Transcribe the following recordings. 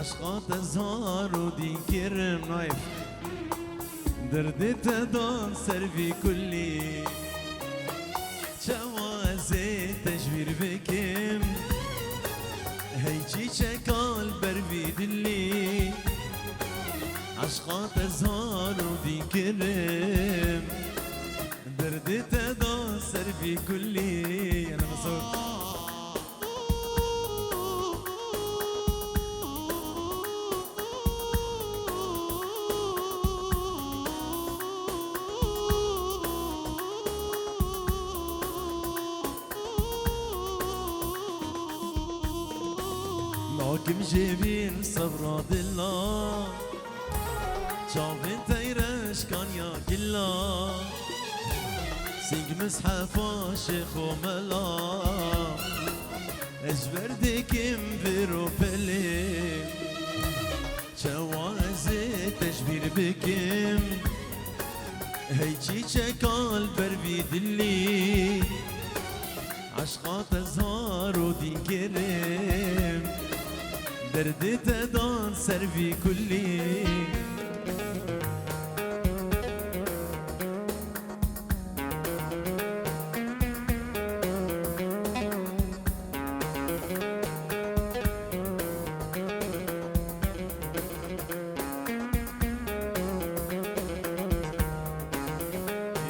عشقات زهار ودين كرم نايف دردي تدان سرفي كلي جوازي تجبير بكم هيجي شكال بربي دلي عشقات زهار ودين كرم دردي تدان سرفي كلي أنا مسؤول لكن جيبين صبر دلا شافين تيرش كان يا كلا سينج مسحفا شيخ وملا اجبر ديكم فيرو بلي شوازي تجبير بكم هيجي شكال بربي دلي عشقات زهار ودين كرم دردي تدان سرفي كلي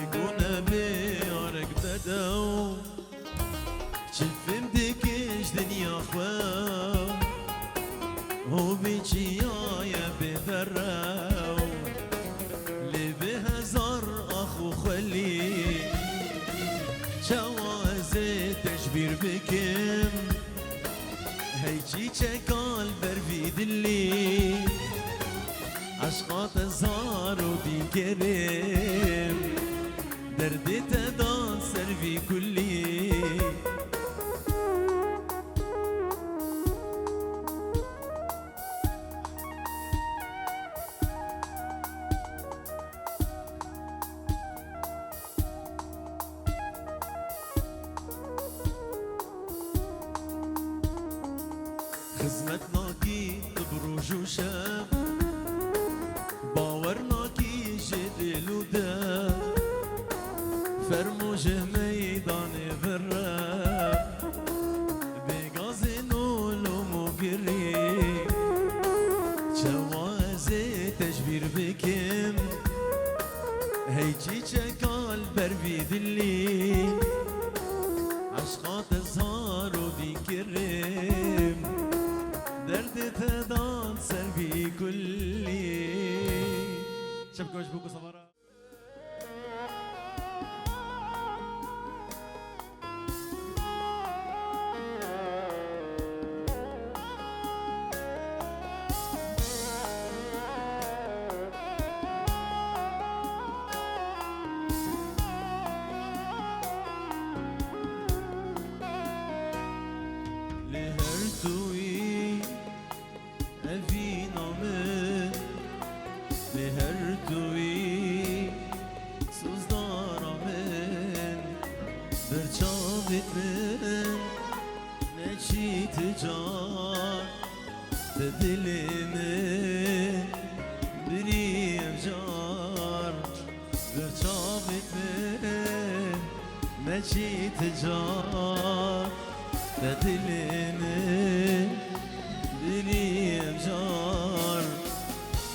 يقولنا بيارك بدو شفم ديكش دنيا خواه هو بيجي يا بذراو لي بهزار اخو خلي جوازي تجبير بكم هيجي شكال بربي دلي عشقات زهار ودين كريم دردي تدان سرفي كلي خزمتنا کی بروج و شب باورنا کی جدل و دم فرموج میدان ورم بگاز نولم و گریم جوازی تجبیر بکم هیچی چکال بربی دلی عشقات زهار و دین کریم درد تدان سربي كلي شبكة وشبكة صبرا لهرتوي أفي نامه لهرتوي سوزدار من برچاوت من نچی تجار تدل من بریم جار برچاوت من نچی تجار تدل من بریم جار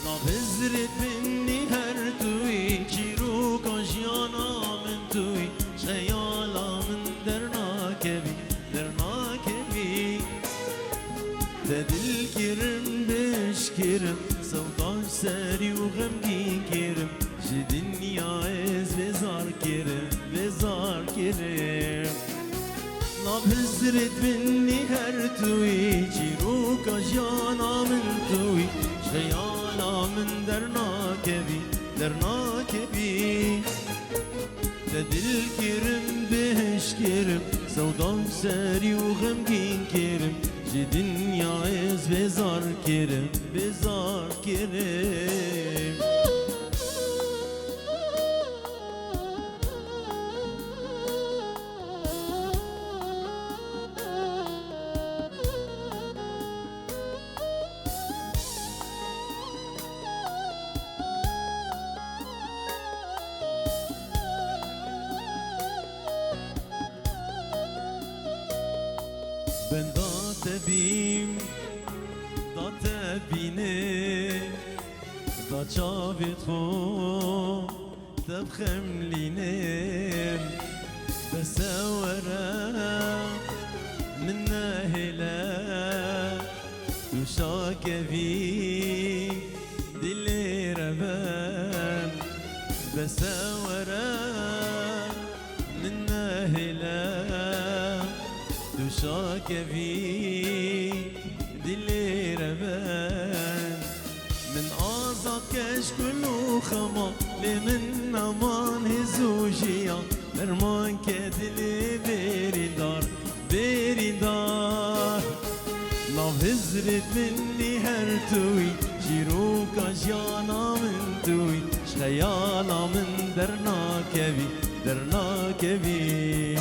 نابزرت مني هر توي چیرو کاجیانا من توي خیالا من درنا کبی تدل کرم بش کرم سوداش سری و غمگین کرم جی دنیا از بزار کرم نابزرت مني هر توي چیرو کاجیانا من توي خیالا من درنا کبی تدل کرم بهش کرم سوداش سری و غمگین کرم جی دنیا از بزار کرم Ben da tebim, da tebine, da çavit ho, تبخملينم بسورة من نهلا وشاك في دلي ربان بسورة من نهلا وشاك في دلي ربان من آزاكش كله خما لمن نمان هزوجيا درمان كدلي بريدار بريدار ناف هزرت مني هرتوي جيروكا جانا من توي شخيالا من درنا كبي درنا كبي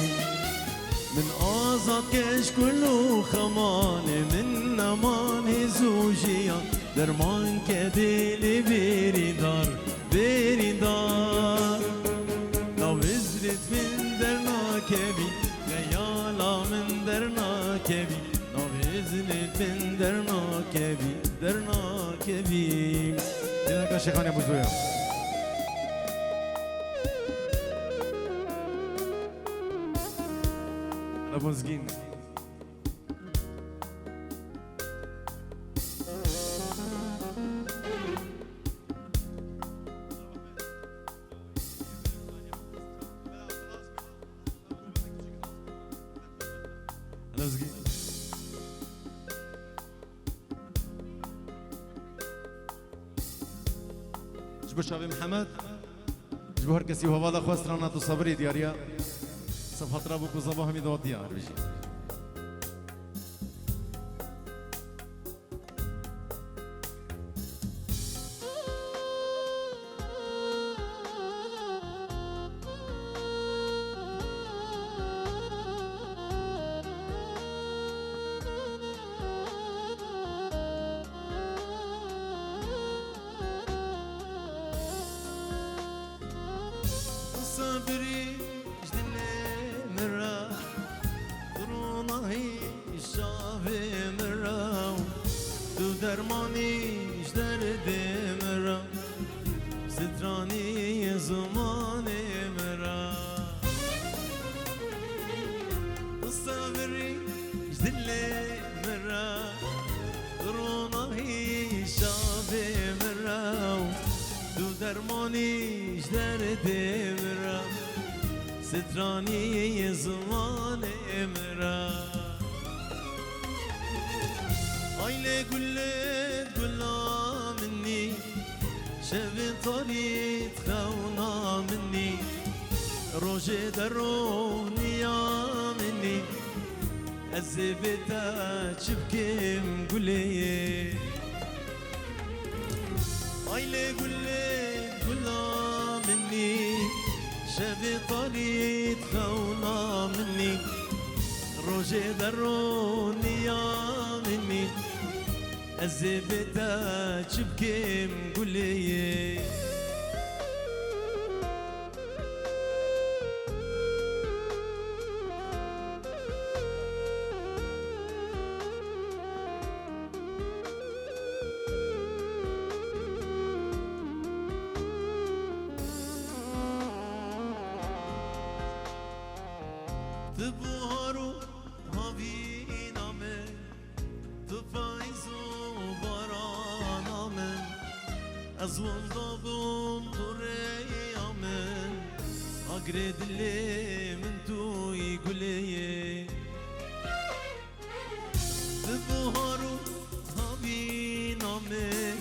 من آزاكش كله خمان من نمان هزوجيا درمان كدلي بريدار بريدار لو هزرت من درنا كبي خيالا من درنا كبي لو هزرت من درنا كبي درنا كبي دينك شيخان يا ابو زويا ابو زقين جبو شابي محمد جبو هر کسی هوا دا خواست رانا تو صبری دیاریا صفحات رابو کو زبا همی دو دیار بجی صبري جدلي مرا دروناهي شافي مرا تو درماني جدردي مرا ستراني زماني مرا صبري جدلي مرا دروناهي شافي مرا تو درماني جدردي مرا ستراني زمان مرا عيلة قلت قلا مني شبي طريق خونا مني روجي دروني يا مني الزبدة شبكي مقولي عيلة قلت قلا مني شبي طريق خونا مني روجي دروني يا مني الزبدة شبكي مقولي تبهرو هاوینا من تو فایزو بارانا من از ولدابم تو ریا من اگرد لی من توی گلیه تبهرو هاوینا من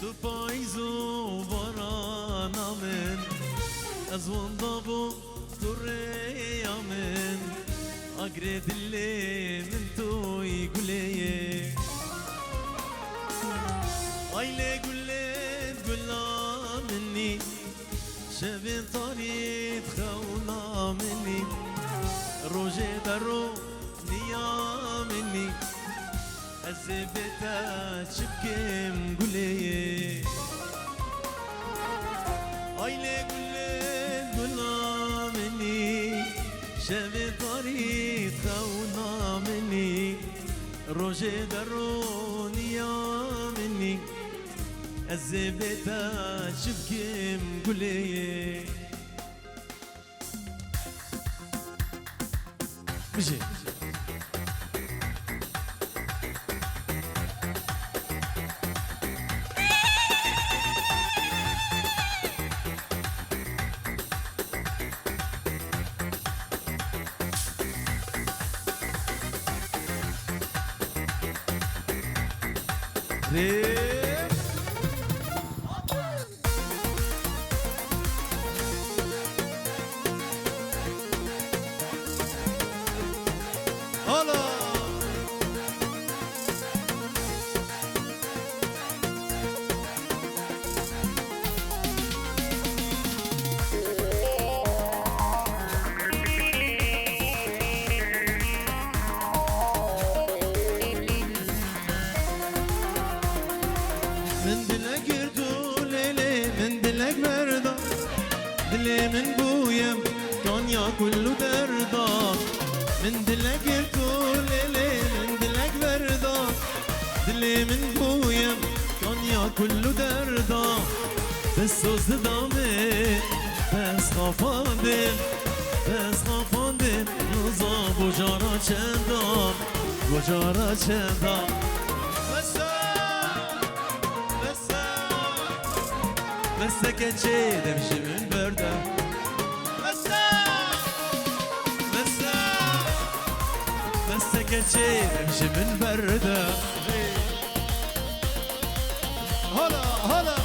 تو فایزو بارانا من از ولدابم تو ریا من اگرد لی من توی گلیه عيلة قلت قلا مني شبي طريق خونا مني روجي درو نيا مني الزبدة شبكي مقولي عيلة قلت قلا مني شبي طريق خونا مني روجي دروني يا مني الزبدة شبكي مقولي مشي هلا من دلك يردو ليلي من دلك مرضى دلي من بويم كان يا كله دردا من دلك يردو ليلي من دلك مرضى دلي من بويم كان يا كله دردا بس سوز دامي بس خافاندم بس خافاندم نظام بجارا چندان بجارا چندان بس كنشي دمشي من بردة بس كنشي دمشي من بردة هلا هلا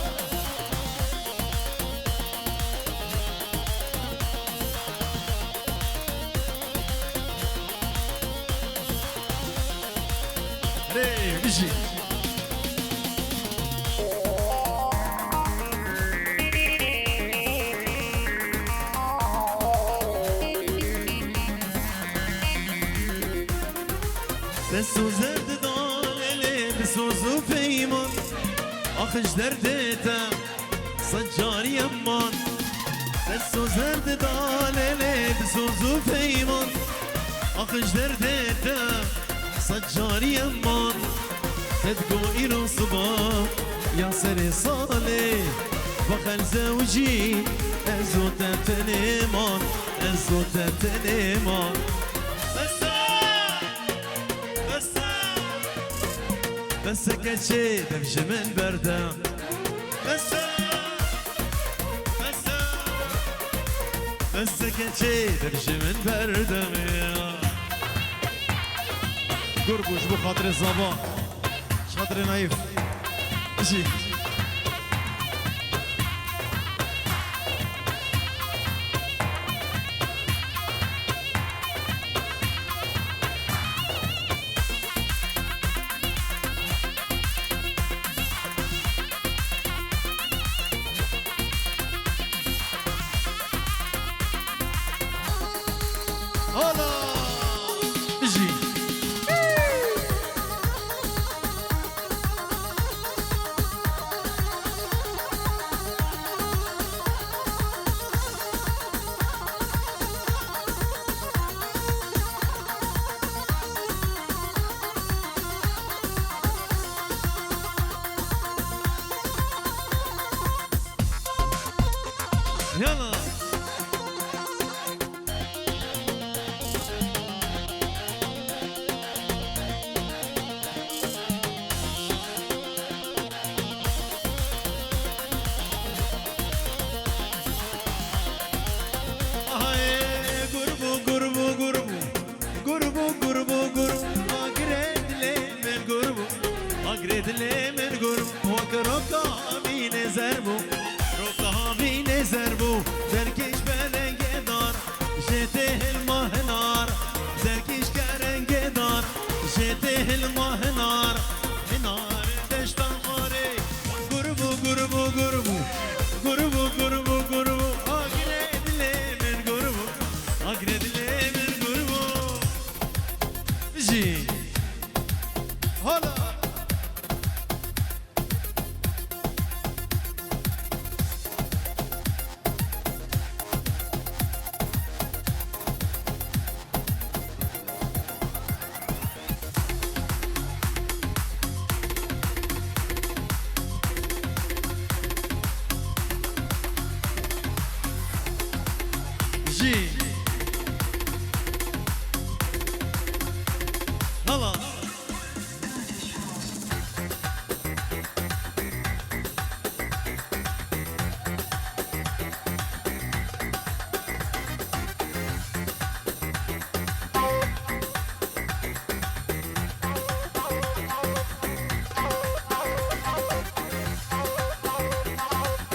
ري مشي بسو زرد دالي بسو زو فيمون اخش دردتا صجار يمان بسو زرد دالي بسو زو فيمون اخش دردتا صجار يمان تدقو إلو صباح يا سري صالي بخل زوجي ازو تتنيمان ازو تتنيمان بس كنشي دمشي من بردة بس كنشي دمشي من بردة قربوش بو خاطر الصباح خاطر نايف مشي هلا مشي يلا دلی من گرم وک روکا بینه زربو روکا بینه زربو زرکش برنگ دار جته الماه نار زرکش کرنگ دار جته الماه نار نار دشتان خاره گربو گربو گربو گربو گربو گربو آگره دلی من گربو آگره دلی من گربو جی هلا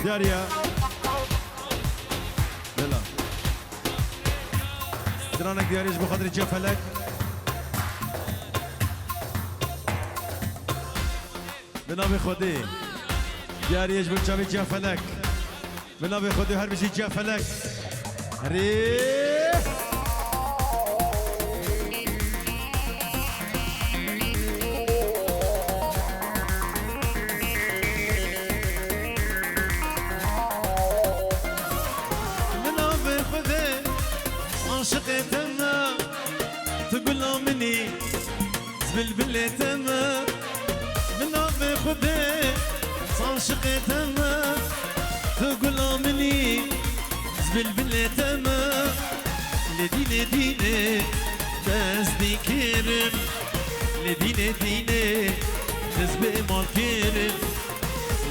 دياريا لا درانك دياريش بخاطر جفلك بنابي خودي دياريش بلشابي جفلك بنابي خودي هر بشي جفلك ريح عاشقتنا تقول مني زبل تما من أبي خدي عاشقتنا تقول مني زبل تما لديني بس دي كرم لديني تسبق ما كرم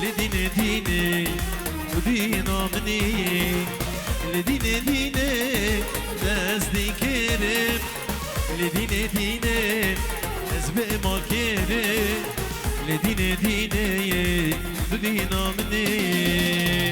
لديني ودينا مني لديني ناس دي كرم لديني اسبق ما كرم لديني ودينا مني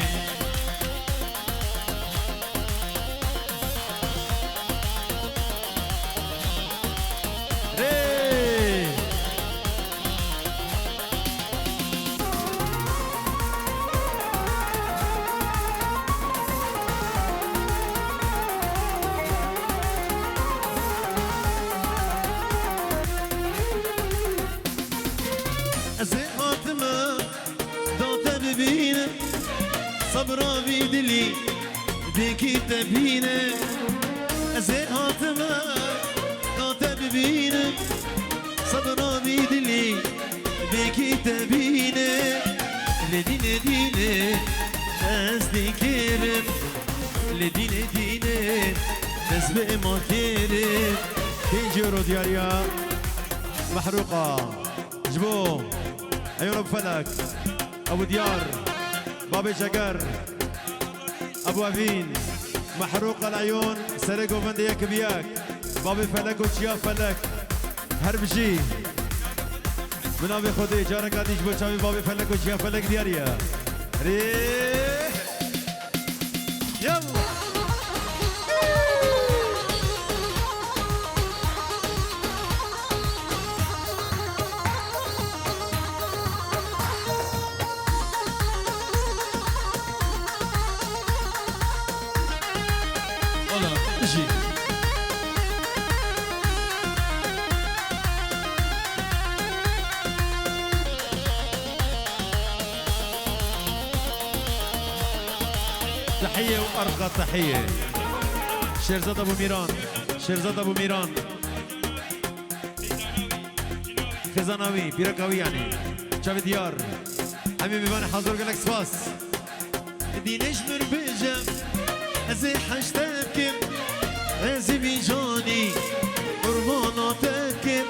صبرا بيدلي ديكي تبينه أزي هاتما ناتب بينه صبرا بيدلي ديكي تبينه لدينه أزدي كرم لدينه نسبق ما كرم تيجيرو دياريا محروقة جبو عيون أبو فلك أبو ديار بابي شجر ابو افين محروق العيون سرقوا فنديك بياك بابي فلك وشيا فلك هربشي من ابي خدي جارك اديش بوشامي بابي فلك وشيا فلك دياريا ريح يلا تحية وأرقى تحية شيرزاد أبو ميران شيرزاد أبو ميران خزاناوي بيركاوي يعني شاف ديار همي بيباني حاضر قالك سباس دينش مربجم ازي حشتكم ازي بيجاني قرباناتكم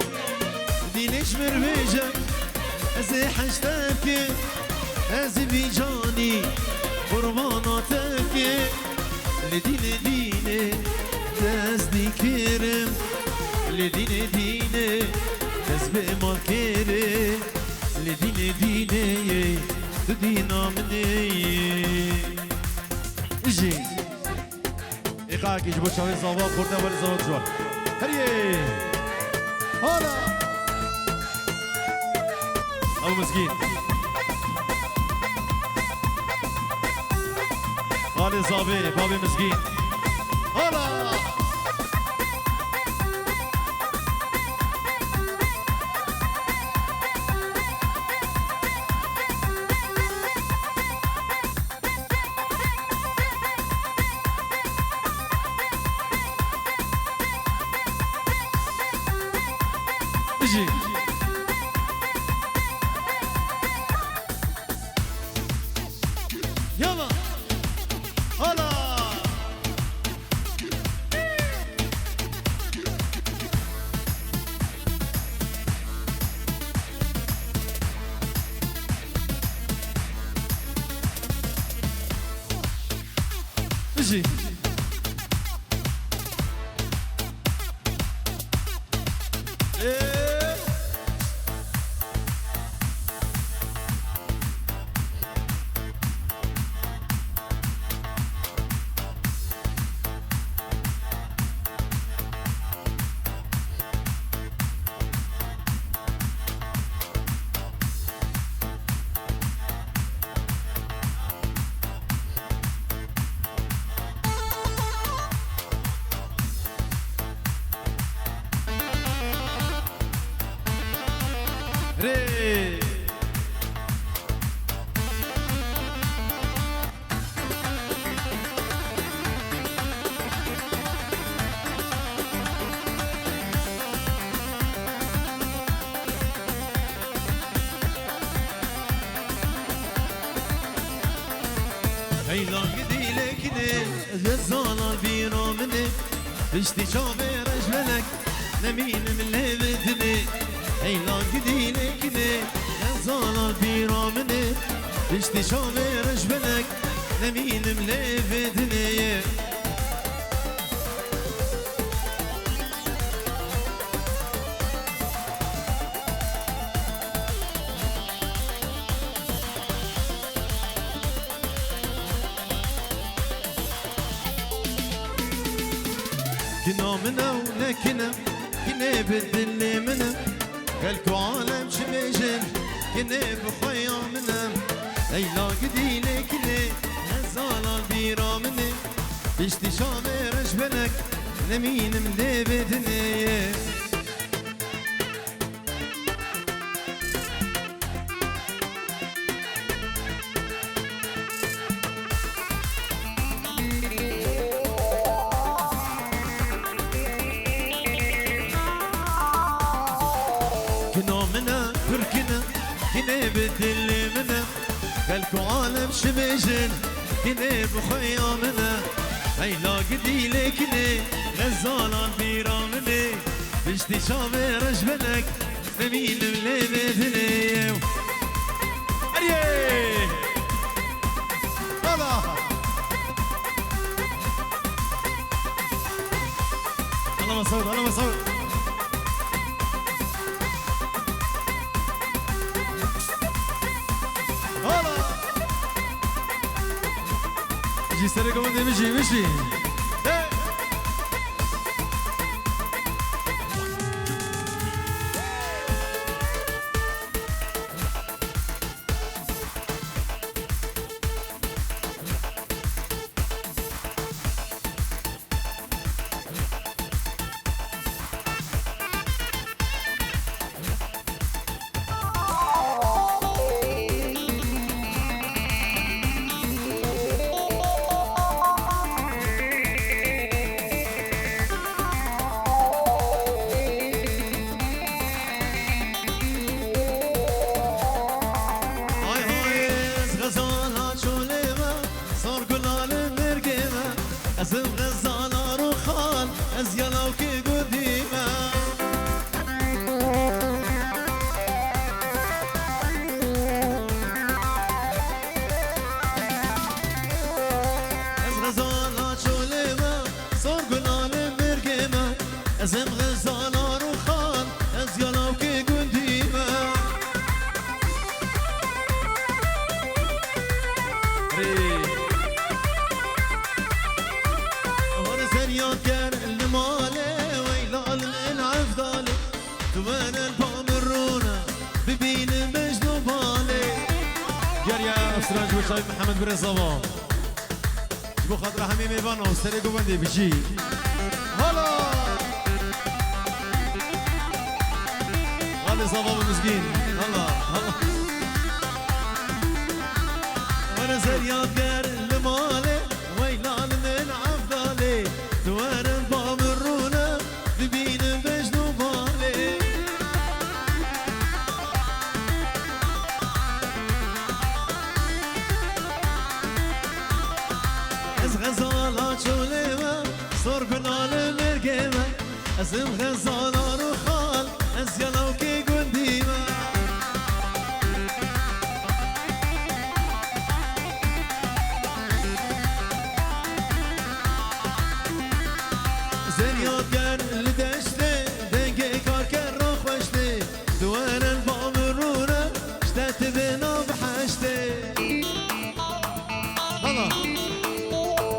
دينش مربجم ازي حشتكم ازي بيجاني قرباناتك لدينه دزدي كرم لدينه تسبق ما كرم لدينه تدينا مني اجي ايقاعك يجبو شوي صواب خورده ولي صواب شوي هريه هلا ابو مسكين غالي صابي بابي مسكين هلا اجي يلا هلا اجي ري هيلا قدي لكني غزال البيرو مني بشتي شوفي رجلك نمين من ليبتني هيلا قدي لكني غزال البيرو مني بشتي شوفي رجلك نمين من ليبتني كنا منا ولكنا كنا بالدل منا قالكوا عالم شميجن كنا بخيا منا ليلا قدي لكنا نزال البيرا مني بيشتي شامي رجبنك نمين مليبتني منا تركنا كنا بدل منا قالكوا عالم شميجن كنا بخيا منا هيلا قدي لكني غزال البيرا مني بشتي شامي رجبنك نمين مليبتني اريه الله الله مسعود الله مسعود جي سرقوا من مشي مشي أزم غزال روخان أزيانا وكي قديمة أز غزال شوليمة صار قلال مرقيمة أزم غزال روخان أزيانا وكي قديمة ياكر المالي ويلال العفضالي ثمان البامرونة ببين مجنو بالي يا أسراج وشايف محمد بن صبا شبو خاطر حميم إيفانا وستريقو بندي بجي هلا غالي صبا مسكين هلا هلا وانا ياكر المالي ويلال العفضالي ثوان البامرونة ببين مجنو بالي از غزالات شوليمة صور بنال مرقيمة ازم غزالة روخال از يلاوكي